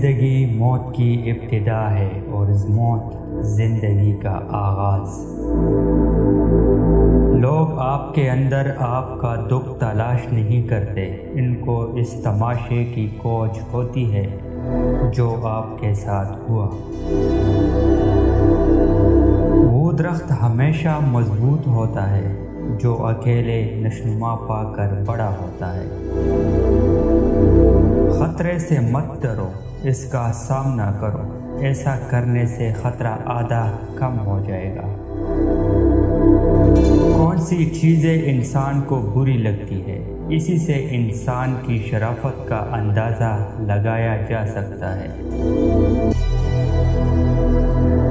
زندگی موت کی ابتدا ہے اور موت زندگی کا آغاز۔ لوگ آپ کے اندر آپ کا دکھ تلاش نہیں کرتے، ان کو اس تماشے کی کوچ ہوتی ہے جو آپ کے ساتھ ہوا۔ وہ درخت ہمیشہ مضبوط ہوتا ہے جو اکیلے نشنما پا کر بڑا ہوتا ہے۔ خطرے سے مت ڈرو، اس کا سامنا کرو، ایسا کرنے سے خطرہ آدھا کم ہو جائے گا۔ کون سی چیزیں انسان کو بری لگتی ہے، اسی سے انسان کی شرافت کا اندازہ لگایا جا سکتا ہے۔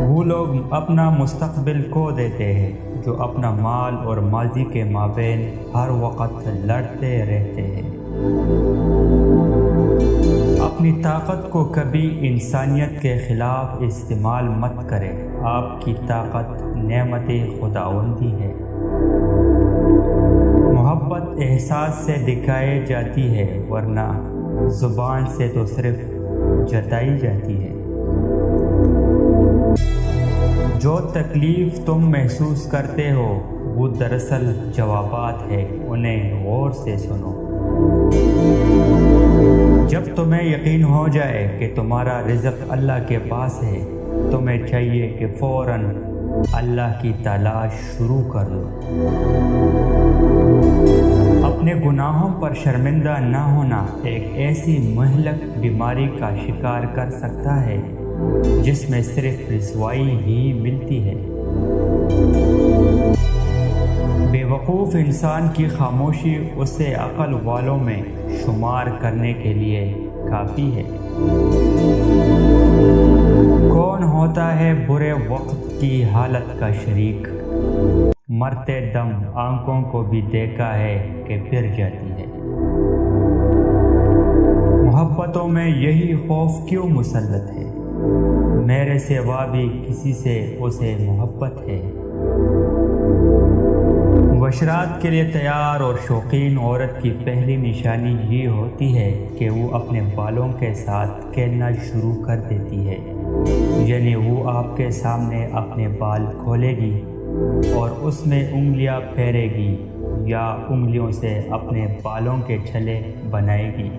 وہ لوگ اپنا مستقبل کھو دیتے ہیں جو اپنا مال اور ماضی کے مابین ہر وقت لڑتے رہتے ہیں۔ اپنی طاقت کو کبھی انسانیت کے خلاف استعمال مت کریں، آپ کی طاقت نعمت خداوندی ہے۔ محبت احساس سے دکھائی جاتی ہے ورنہ زبان سے تو صرف جتائی جاتی ہے۔ جو تکلیف تم محسوس کرتے ہو وہ دراصل جوابات ہے، انہیں غور سے سنو۔ جب تمہیں یقین ہو جائے کہ تمہارا رزق اللہ کے پاس ہے، تمہیں چاہیے کہ فوراً اللہ کی تلاش شروع کر دو۔ اپنے گناہوں پر شرمندہ نہ ہونا ایک ایسی مہلک بیماری کا شکار کر سکتا ہے جس میں صرف رسوائی ہی ملتی ہے۔ بے وقوف انسان کی خاموشی اسے عقل والوں میں شمار کرنے کے لیے کافی ہے۔ کون ہوتا ہے برے وقت کی حالت کا شریک؟ مرتے دم آنکھوں کو بھی دیکھا ہے کہ پھر جاتی ہے۔ محبتوں میں یہی خوف کیوں مسلط ہے؟ میرے سوا بھی کسی سے اسے محبت ہے۔ مبشرات کے لیے تیار اور شوقین عورت کی پہلی نشانی یہ ہوتی ہے کہ وہ اپنے بالوں کے ساتھ کھیلنا شروع کر دیتی ہے، یعنی وہ آپ کے سامنے اپنے بال کھولے گی اور اس میں انگلیاں پھیرے گی یا انگلیوں سے اپنے بالوں کے چھلے بنائے گی۔